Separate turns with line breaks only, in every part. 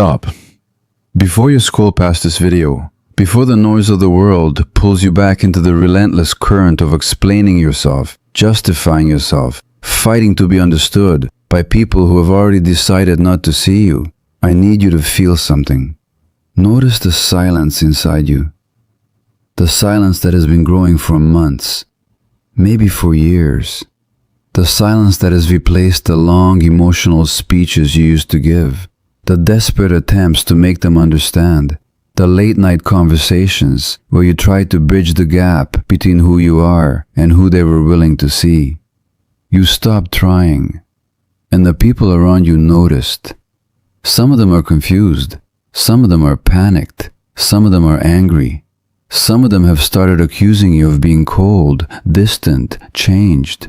stop. Before you scroll past this video, before the noise of the world pulls you back into the relentless current of explaining yourself, justifying yourself, fighting to be understood by people who have already decided not to see you, I need you to feel something. Notice the silence inside you. The silence that has been growing for months, maybe for years. The silence that has replaced the long emotional speeches you used to give. The desperate attempts to make them understand. The late-night conversations where you tried to bridge the gap between who you are and who they were willing to see. You stopped trying, and the people around you noticed. Some of them are confused. Some of them are panicked. Some of them are angry. Some of them have started accusing you of being cold, distant, changed.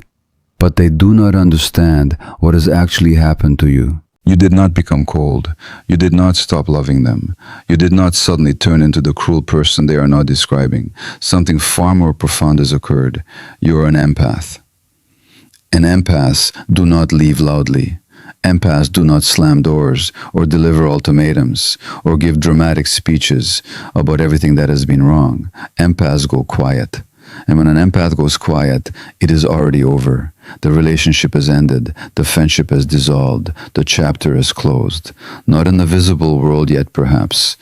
But they do not understand what has actually happened to you. You did not become cold. You did not stop loving them. You did not suddenly turn into the cruel person they are now describing. Something far more profound has occurred. You are an empath. And empaths do not leave loudly. Empaths do not slam doors or deliver ultimatums or give dramatic speeches about everything that has been wrong. Empaths go quiet. And when an empath goes quiet, it is already over. The relationship has ended. The friendship has dissolved. The chapter is closed. Not in the visible world yet, perhaps.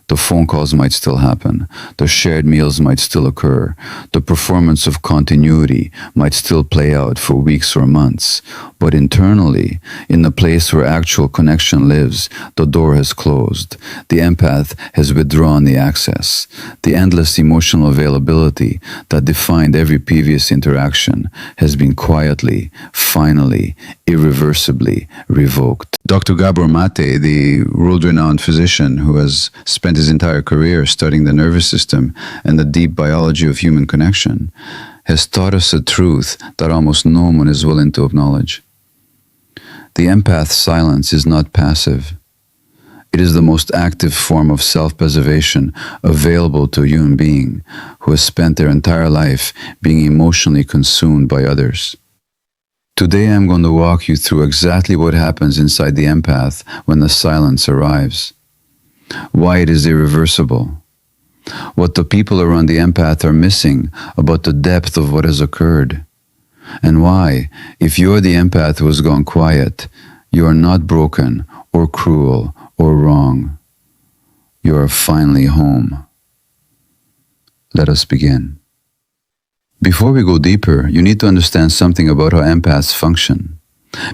The phone calls might still happen. The shared meals might still occur. The performance of continuity might still play out for weeks or months. But internally, in the place where actual connection lives, the door has closed. The empath has withdrawn the access. The endless emotional availability that defined every previous interaction has been quietly, finally, irreversibly revoked. Dr. Gabor, the world-renowned physician who has spent his entire career studying the nervous system and the deep biology of human connection, has taught us a truth that almost no one is willing to acknowledge. The empath's silence is not passive. It is the most active form of self-preservation available to a human being who has spent their entire life being emotionally consumed by others. Today I'm going to walk you through exactly what happens inside the empath when the silence arrives. Why it is irreversible. What the people around the empath are missing about the depth of what has occurred. And why, if you're the empath who has gone quiet, you are not broken or cruel or wrong. You are finally home. Let us begin. Before we go deeper, you need to understand something about how empaths function.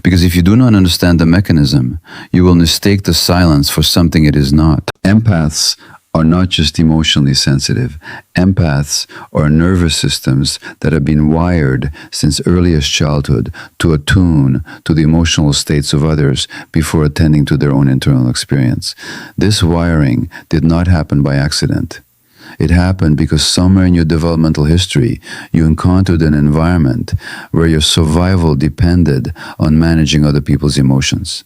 Because if you do not understand the mechanism, you will mistake the silence for something it is not. Empaths are not just emotionally sensitive. Empaths are nervous systems that have been wired since earliest childhood to attune to the emotional states of others before attending to their own internal experience. This wiring did not happen by accident. It happened because somewhere in your developmental history, you encountered an environment where your survival depended on managing other people's emotions.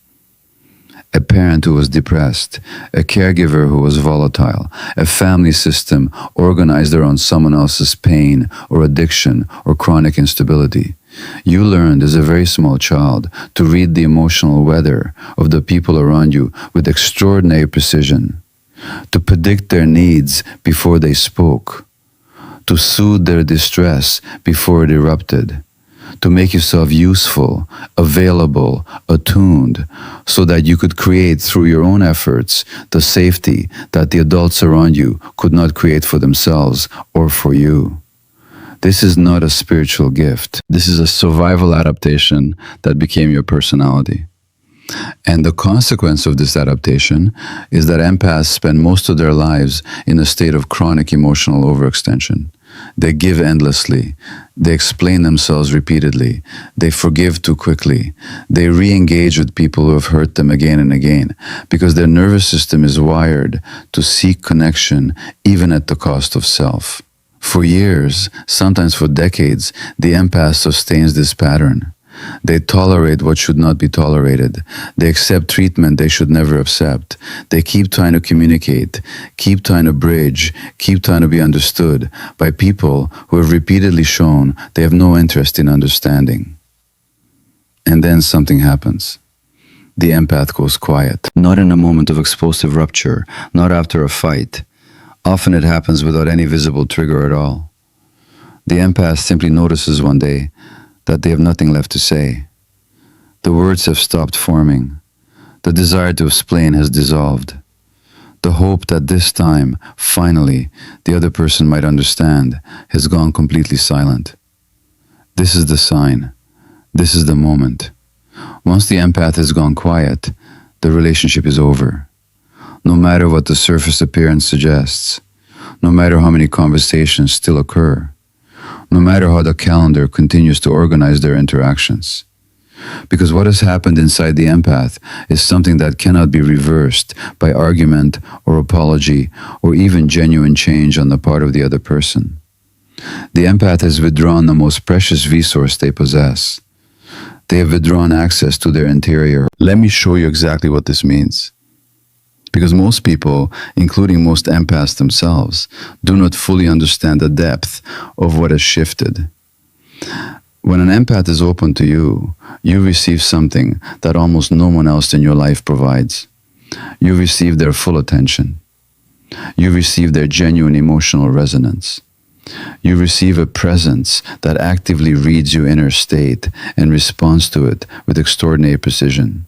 A parent who was depressed, a caregiver who was volatile, a family system organized around someone else's pain or addiction or chronic instability. You learned as a very small child to read the emotional weather of the people around you with extraordinary precision, to predict their needs before they spoke, to soothe their distress before it erupted, to make yourself useful, available, attuned, so that you could create through your own efforts the safety that the adults around you could not create for themselves or for you. This is not a spiritual gift. This is a survival adaptation that became your personality. And the consequence of this adaptation is that empaths spend most of their lives in a state of chronic emotional overextension. They give endlessly. They explain themselves repeatedly. They forgive too quickly. They re-engage with people who have hurt them again and again because their nervous system is wired to seek connection even at the cost of self. For years, sometimes for decades, the empath sustains this pattern. They tolerate what should not be tolerated. They accept treatment they should never accept. They keep trying to communicate, keep trying to bridge, keep trying to be understood by people who have repeatedly shown they have no interest in understanding. And then something happens. The empath goes quiet, not in a moment of explosive rupture, not after a fight. Often it happens without any visible trigger at all. The empath simply notices one day that they have nothing left to say. The words have stopped forming. The desire to explain has dissolved. The hope that this time, finally, the other person might understand has gone completely silent. This is the sign. This is the moment. Once the empath has gone quiet, the relationship is over. No matter what the surface appearance suggests, no matter how many conversations still occur, no matter how the calendar continues to organize their interactions. Because what has happened inside the empath is something that cannot be reversed by argument or apology or even genuine change on the part of the other person. The empath has withdrawn the most precious resource they possess. They have withdrawn access to their interior. Let me show you exactly what this means. Because most people, including most empaths themselves, do not fully understand the depth of what has shifted. When an empath is open to you, you receive something that almost no one else in your life provides. You receive their full attention. You receive their genuine emotional resonance. You receive a presence that actively reads your inner state and responds to it with extraordinary precision.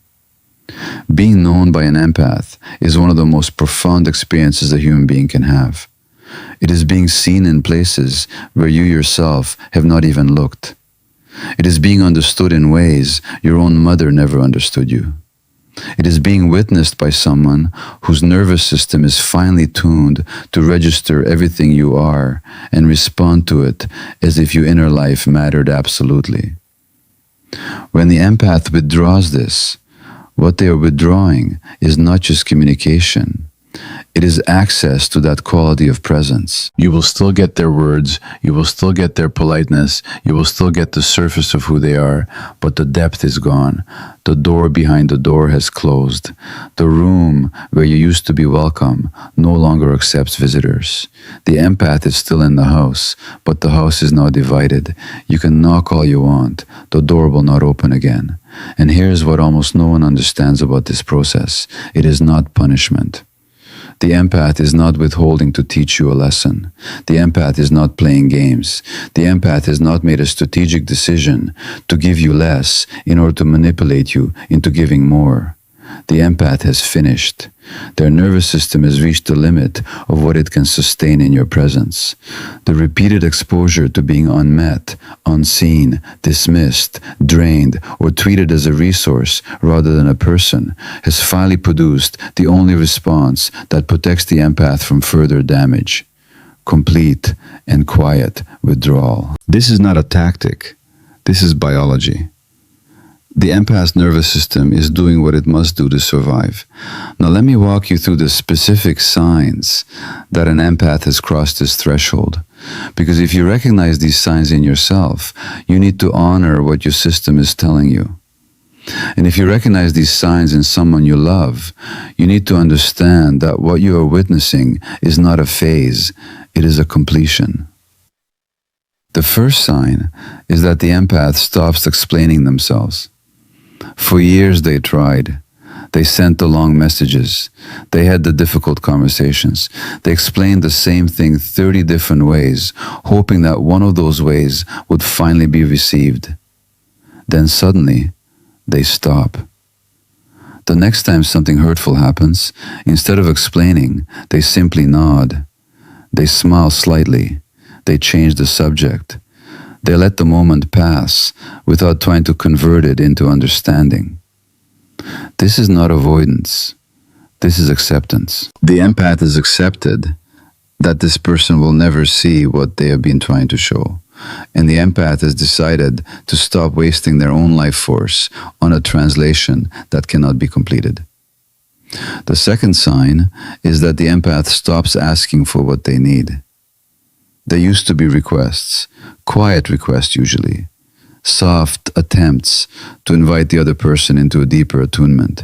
Being known by an empath is one of the most profound experiences a human being can have. It is being seen in places where you yourself have not even looked. It is being understood in ways your own mother never understood you. It is being witnessed by someone whose nervous system is finely tuned to register everything you are and respond to it as if your inner life mattered absolutely. When the empath withdraws this, what they are withdrawing is not just communication. It is access to that quality of presence. You will still get their words, you will still get their politeness, you will still get the surface of who they are, but the depth is gone. The door behind the door has closed. The room where you used to be welcome no longer accepts visitors. The empath is still in the house, but the house is now divided. You can knock all you want. The door will not open again. And here's what almost no one understands about this process. It is not punishment. The empath is not withholding to teach you a lesson. The empath is not playing games. The empath has not made a strategic decision to give you less in order to manipulate you into giving more. The empath has finished. Their nervous system has reached the limit of what it can sustain in your presence. The repeated exposure to being unmet, unseen, dismissed, drained, or treated as a resource rather than a person has finally produced the only response that protects the empath from further damage: complete and quiet withdrawal. This is not a tactic. This is biology. The empath's nervous system is doing what it must do to survive. Now let me walk you through the specific signs that an empath has crossed this threshold. Because if you recognize these signs in yourself, you need to honor what your system is telling you. And if you recognize these signs in someone you love, you need to understand that what you are witnessing is not a phase, it is a completion. The first sign is that the empath stops explaining themselves. For years they tried. They sent the long messages. They had the difficult conversations. They explained the same thing 30 different ways, hoping that one of those ways would finally be received. Then suddenly, they stop. The next time something hurtful happens, instead of explaining, they simply nod. They smile slightly. They change the subject. They let the moment pass without trying to convert it into understanding. This is not avoidance. This is acceptance. The empath has accepted that this person will never see what they have been trying to show. And the empath has decided to stop wasting their own life force on a translation that cannot be completed. The second sign is that the empath stops asking for what they need. There used to be requests, quiet requests usually, soft attempts to invite the other person into a deeper attunement.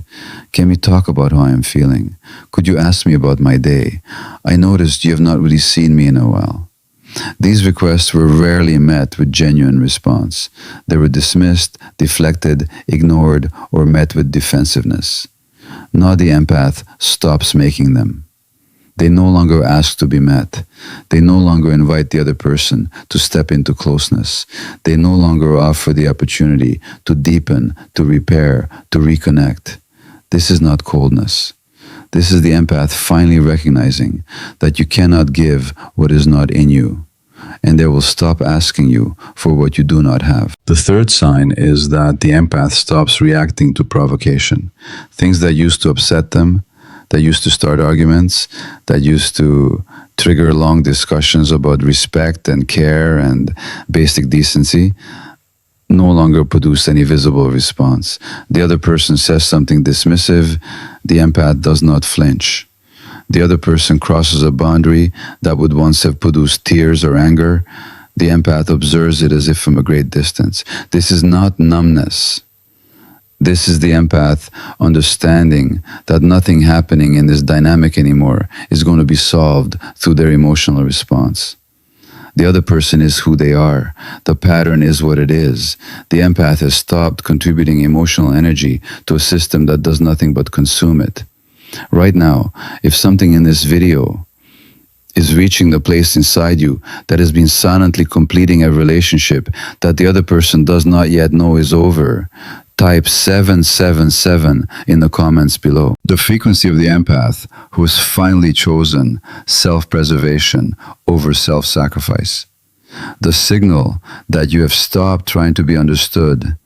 Can we talk about how I am feeling? Could you ask me about my day? I noticed you have not really seen me in a while. These requests were rarely met with genuine response. They were dismissed, deflected, ignored, or met with defensiveness. Now the empath stops making them. They no longer ask to be met. They no longer invite the other person to step into closeness. They no longer offer the opportunity to deepen, to repair, to reconnect. This is not coldness. This is the empath finally recognizing that you cannot give what is not in you, and they will stop asking you for what you do not have. The third sign is that the empath stops reacting to provocation. Things that used to upset them, that used to start arguments, that used to trigger long discussions about respect and care and basic decency, no longer produce any visible response. The other person says something dismissive, the empath does not flinch. The other person crosses a boundary that would once have produced tears or anger. The empath observes it as if from a great distance. This is not numbness. This is the empath understanding that nothing happening in this dynamic anymore is going to be solved through their emotional response. The other person is who they are. The pattern is what it is. The empath has stopped contributing emotional energy to a system that does nothing but consume it. Right now, if something in this video is reaching the place inside you that has been silently completing a relationship that the other person does not yet know is over, type 777 in the comments below. The frequency of the empath who has finally chosen self-preservation over self-sacrifice. The signal that you have stopped trying to be understood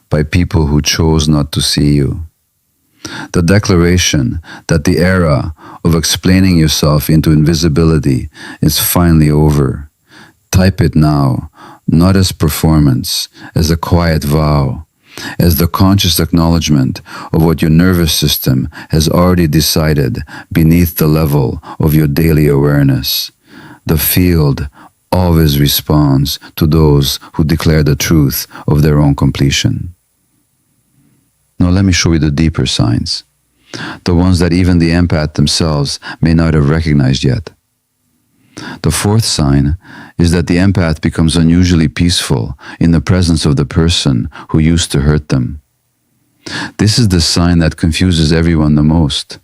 by people who chose not to see you. The declaration that the era of explaining yourself into invisibility is finally over. Type it now, not as performance, as a quiet vow, as the conscious acknowledgement of what your nervous system has already decided beneath the level of your daily awareness. The field always responds to those who declare the truth of their own completion. Now let me show you the deeper signs, the ones that even the empath themselves may not have recognized yet. The fourth sign is that the empath becomes unusually peaceful in the presence of the person who used to hurt them. This is the sign that confuses everyone the most.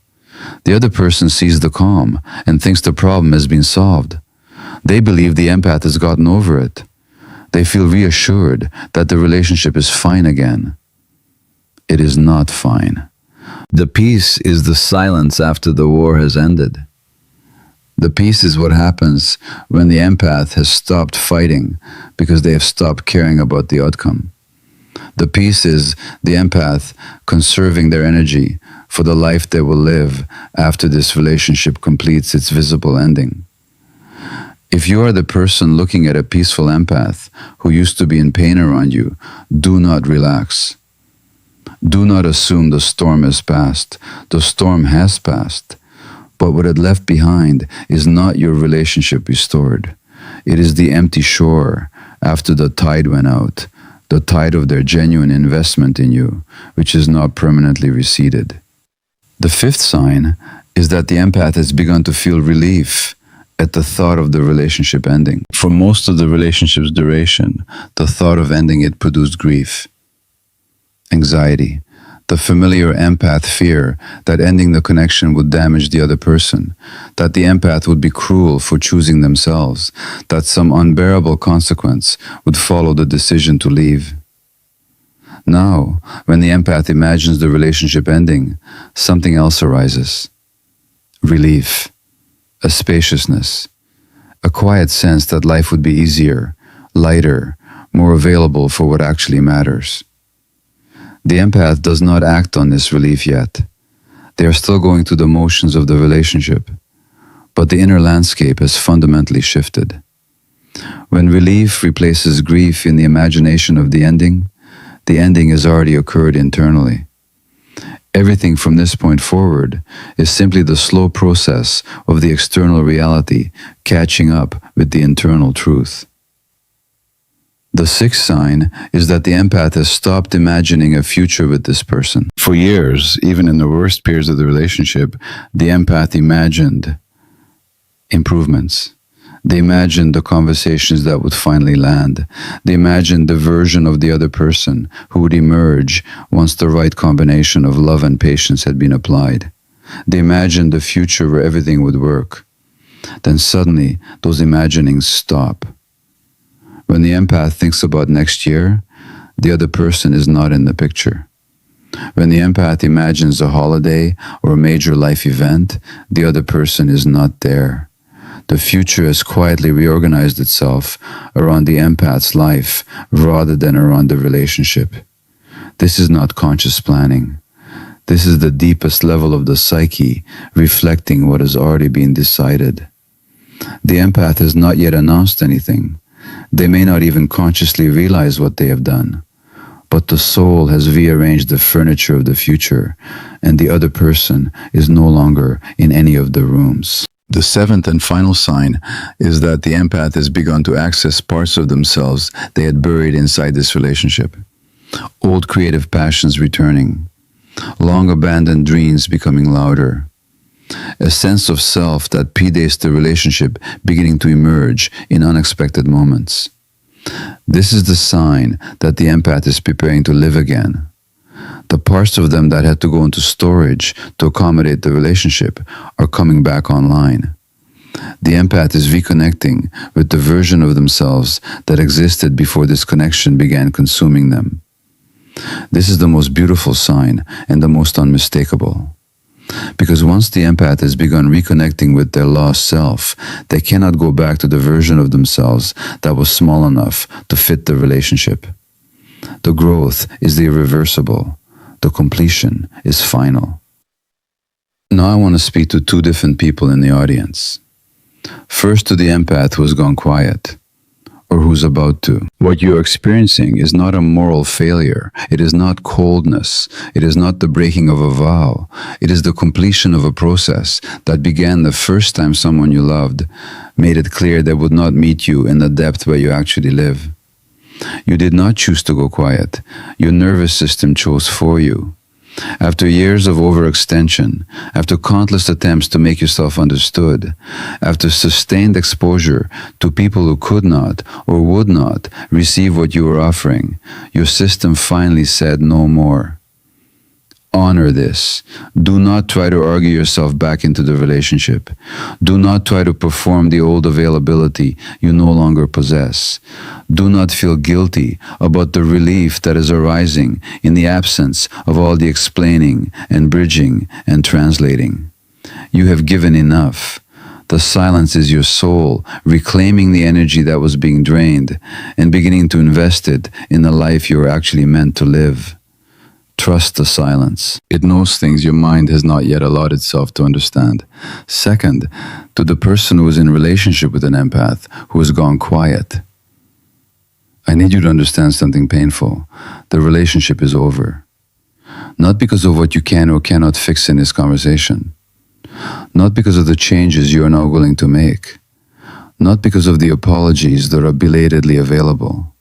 The other person sees the calm and thinks the problem has been solved. They believe the empath has gotten over it. They feel reassured that the relationship is fine again. It is not fine. The peace is the silence after the war has ended. The peace is what happens when the empath has stopped fighting because they have stopped caring about the outcome. The peace is the empath conserving their energy for the life they will live after this relationship completes its visible ending. If you are the person looking at a peaceful empath who used to be in pain around you, do not relax. Do not assume the storm has passed. The storm has passed. But what it left behind is not your relationship restored. It is the empty shore after the tide went out, the tide of their genuine investment in you, which is not permanently receded. The fifth sign is that the empath has begun to feel relief at the thought of the relationship ending. For most of the relationship's duration, the thought of ending it produced grief, anxiety, the familiar empath fear that ending the connection would damage the other person, that the empath would be cruel for choosing themselves, that some unbearable consequence would follow the decision to leave. Now, when the empath imagines the relationship ending, something else arises. Relief, a spaciousness, a quiet sense that life would be easier, lighter, more available for what actually matters. The empath does not act on this relief yet. They are still going through the motions of the relationship, but the inner landscape has fundamentally shifted. When relief replaces grief in the imagination of the ending has already occurred internally. Everything from this point forward is simply the slow process of the external reality catching up with the internal truth. The sixth sign is that the empath has stopped imagining a future with this person. For years, even in the worst periods of the relationship, the empath imagined improvements. They imagined the conversations that would finally land. They imagined the version of the other person who would emerge once the right combination of love and patience had been applied. They imagined the future where everything would work. Then suddenly, those imaginings stop. When the empath thinks about next year, the other person is not in the picture. When the empath imagines a holiday or a major life event, the other person is not there. The future has quietly reorganized itself around the empath's life rather than around the relationship. This is not conscious planning. This is the deepest level of the psyche, reflecting what has already been decided. The empath has not yet announced anything. They may not even consciously realize what they have done. But the soul has rearranged the furniture of the future, and the other person is no longer in any of the rooms. The seventh and final sign is that the empath has begun to access parts of themselves they had buried inside this relationship. Old creative passions returning, long abandoned dreams becoming louder, a sense of self that predates the relationship beginning to emerge in unexpected moments. This is the sign that the empath is preparing to live again. The parts of them that had to go into storage to accommodate the relationship are coming back online. The empath is reconnecting with the version of themselves that existed before this connection began consuming them. This is the most beautiful sign and the most unmistakable. Because once the empath has begun reconnecting with their lost self, they cannot go back to the version of themselves that was small enough to fit the relationship. The growth is the irreversible. The completion is final. Now I want to speak to two different people in the audience. First, to the empath who has gone quiet, or who's about to. What you're experiencing is not a moral failure. It is not coldness. It is not the breaking of a vow. It is the completion of a process that began the first time someone you loved made it clear they would not meet you in the depth where you actually live. You did not choose to go quiet. Your nervous system chose for you. After years of overextension, after countless attempts to make yourself understood, after sustained exposure to people who could not or would not receive what you were offering, your system finally said no more. Honor this. Do not try to argue yourself back into the relationship. Do not try to perform the old availability you no longer possess. Do not feel guilty about the relief that is arising in the absence of all the explaining and bridging and translating. You have given enough. The silence is your soul reclaiming the energy that was being drained and beginning to invest it in the life you are actually meant to live. Trust the silence. It knows things your mind has not yet allowed itself to understand. Second, to the person who is in relationship with an empath who has gone quiet, I need you to understand something painful. The relationship is over. Not because of what you can or cannot fix in this conversation. Not because of the changes you are now willing to make. Not because of the apologies that are belatedly available.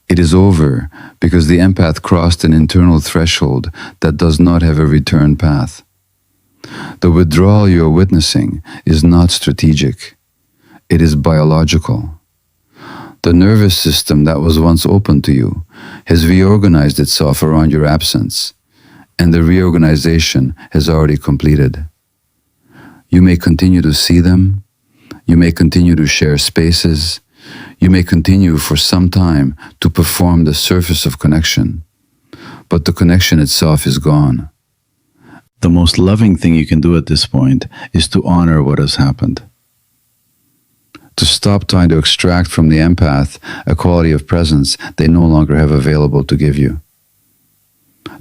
It is over because the empath crossed an internal threshold that does not have a return path. The withdrawal you are witnessing is not strategic. It is biological. The nervous system that was once open to you has reorganized itself around your absence, and the reorganization has already completed. You may continue to see them. You may continue to share spaces. You may continue for some time to perform the surface of connection, but the connection itself is gone. The most loving thing you can do at this point is to honor what has happened. To stop trying to extract from the empath a quality of presence they no longer have available to give you.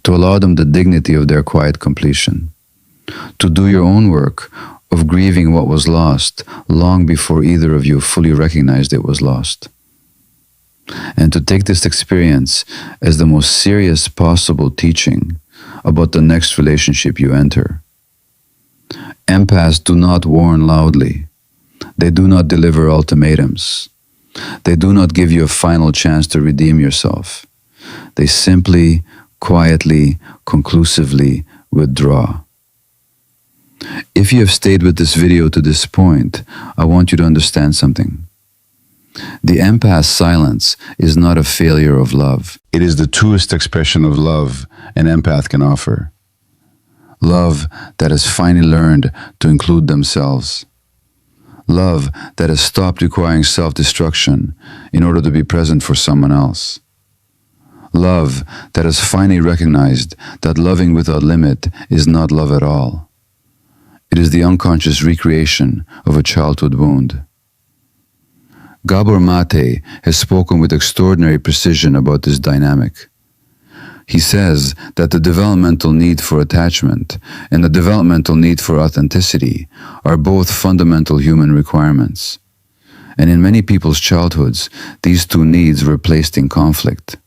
To allow them the dignity of their quiet completion. To do your own work of grieving what was lost long before either of you fully recognized it was lost. And to take this experience as the most serious possible teaching about the next relationship you enter. Empaths do not warn loudly. They do not deliver ultimatums. They do not give you a final chance to redeem yourself. They simply, quietly, conclusively withdraw. If you have stayed with this video to this point, I want you to understand something. The empath's silence is not a failure of love. It is the truest expression of love an empath can offer. Love that has finally learned to include themselves. Love that has stopped requiring self-destruction in order to be present for someone else. Love that has finally recognized that loving without limit is not love at all. It is the unconscious recreation of a childhood wound. Gabor has spoken with extraordinary precision about this dynamic. He says that the developmental need for attachment and the developmental need for authenticity are both fundamental human requirements. And in many people's childhoods, these two needs were placed in conflict.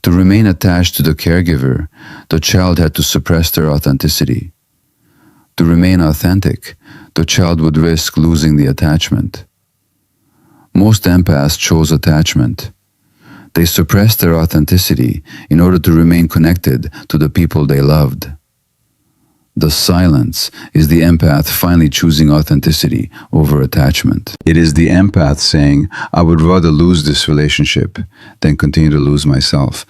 To remain attached to the caregiver, the child had to suppress their authenticity. To remain authentic, the child would risk losing the attachment. Most empaths chose attachment. They suppressed their authenticity in order to remain connected to the people they loved. The silence is the empath finally choosing authenticity over attachment. It is the empath saying, I would rather lose this relationship than continue to lose myself.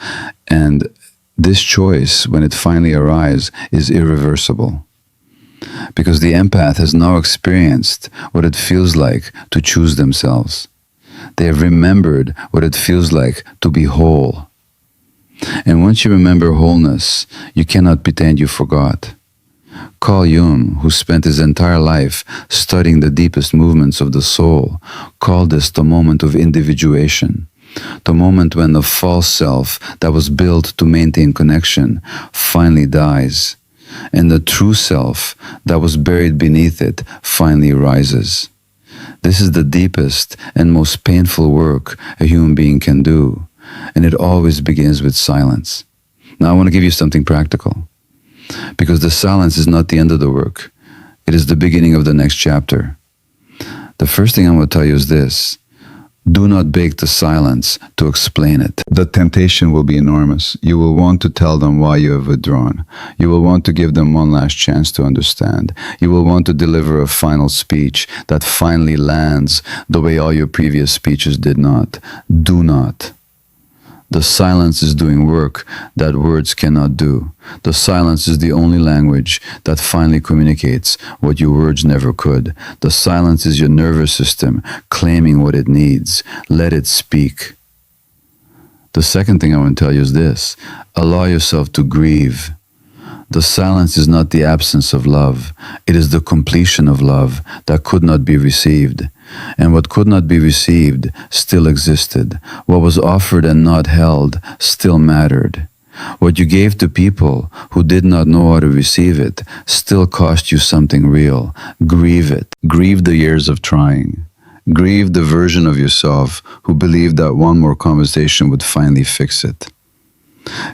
And this choice, when it finally arrives, is irreversible. Because the empath has now experienced what it feels like to choose themselves. They have remembered what it feels like to be whole. And once you remember wholeness, you cannot pretend you forgot. Carl Jung, who spent his entire life studying the deepest movements of the soul, called this the moment of individuation, the moment when the false self that was built to maintain connection finally dies, and the true self that was buried beneath it finally rises. This is the deepest and most painful work a human being can do, and it always begins with silence. Now I want to give you something practical, because the silence is not the end of the work. It is the beginning of the next chapter. The first thing I'm going to tell you is this. Do not beg the silence to explain it. The temptation will be enormous. You will want to tell them why you have withdrawn. You will want to give them one last chance to understand. You will want to deliver a final speech that finally lands the way all your previous speeches did not. Do not. The silence is doing work that words cannot do. The silence is the only language that finally communicates what your words never could. The silence is your nervous system claiming what it needs. Let it speak. The second thing I want to tell you is this. Allow yourself to grieve. The silence is not the absence of love. It is the completion of love that could not be received. And what could not be received still existed. What was offered and not held still mattered. What you gave to people who did not know how to receive it still cost you something real. Grieve it. Grieve the years of trying. Grieve the version of yourself who believed that one more conversation would finally fix it.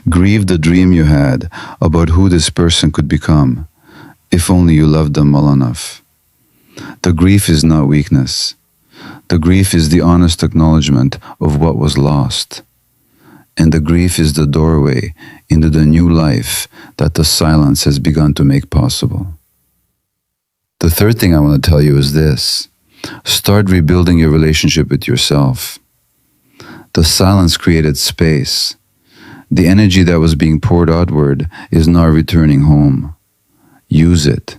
Grieve the dream you had about who this person could become, if only you loved them well enough. The grief is not weakness. The grief is the honest acknowledgement of what was lost. And the grief is the doorway into the new life that the silence has begun to make possible. The third thing I want to tell you is this. Start rebuilding your relationship with yourself. The silence created space. The energy that was being poured outward is now returning home. Use it.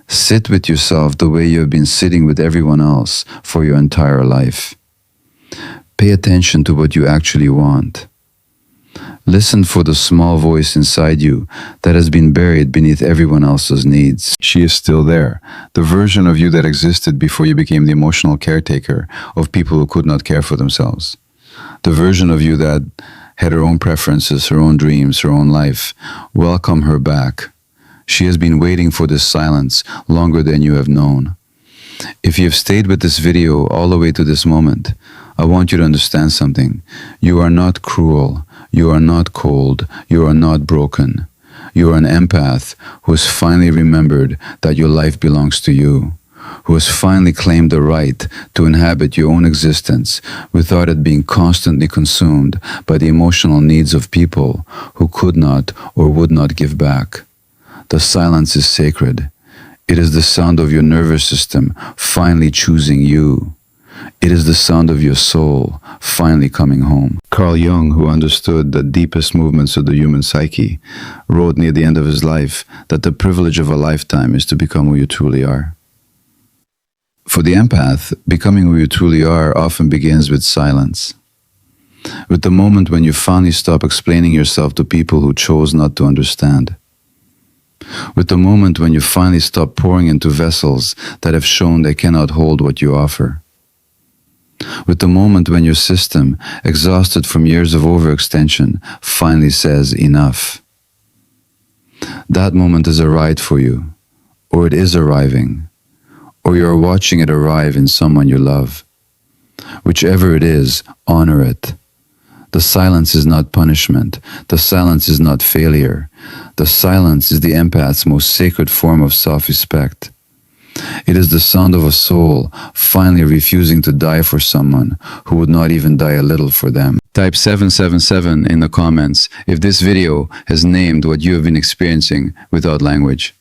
Sit with yourself the way you have been sitting with everyone else for your entire life. Pay attention to what you actually want. Listen for the small voice inside you that has been buried beneath everyone else's needs. She is still there, the version of you that existed before you became the emotional caretaker of people who could not care for themselves. The version of you that had her own preferences, her own dreams, her own life. Welcome her back. She has been waiting for this silence longer than you have known. If you have stayed with this video all the way to this moment, I want you to understand something. You are not cruel. You are not cold. You are not broken. You are an empath who has finally remembered that your life belongs to you, who has finally claimed the right to inhabit your own existence without it being constantly consumed by the emotional needs of people who could not or would not give back. The silence is sacred. It is the sound of your nervous system finally choosing you. It is the sound of your soul finally coming home. Carl Jung, who understood the deepest movements of the human psyche, wrote near the end of his life that the privilege of a lifetime is to become who you truly are. For the empath, becoming who you truly are often begins with silence. With the moment when you finally stop explaining yourself to people who chose not to understand. With the moment when you finally stop pouring into vessels that have shown they cannot hold what you offer. With the moment when your system, exhausted from years of overextension, finally says enough. That moment is a ride for you, or it is arriving, or you are watching it arrive in someone you love. Whichever it is, honor it. The silence is not punishment. The silence is not failure. The silence is the empath's most sacred form of self-respect. It is the sound of a soul finally refusing to die for someone who would not even die a little for them. Type 777 in the comments if this video has named what you have been experiencing without language.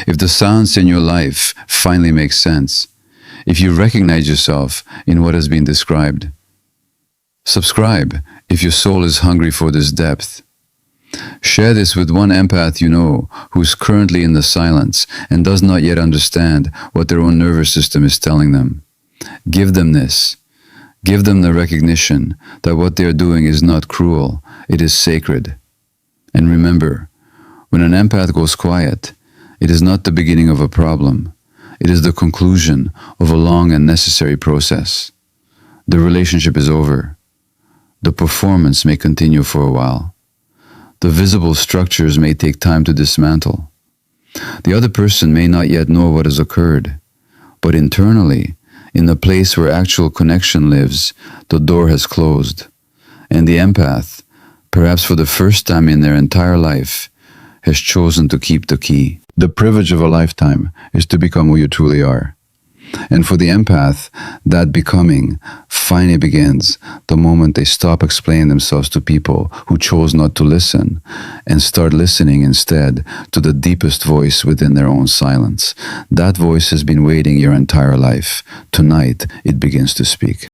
If the sounds in your life finally make sense. If you recognize yourself in what has been described. Subscribe if your soul is hungry for this depth. Share this with one empath you know who's currently in the silence and does not yet understand what their own nervous system is telling them. Give them this. Give them the recognition that what they are doing is not cruel, it is sacred. And remember, when an empath goes quiet, it is not the beginning of a problem. It is the conclusion of a long and necessary process. The relationship is over. The performance may continue for a while. The visible structures may take time to dismantle. The other person may not yet know what has occurred, but internally, in the place where actual connection lives, the door has closed, and the empath, perhaps for the first time in their entire life, has chosen to keep the key. The privilege of a lifetime is to become who you truly are. And for the empath, that becoming finally begins the moment they stop explaining themselves to people who chose not to listen and start listening instead to the deepest voice within their own silence. That voice has been waiting your entire life. Tonight, it begins to speak.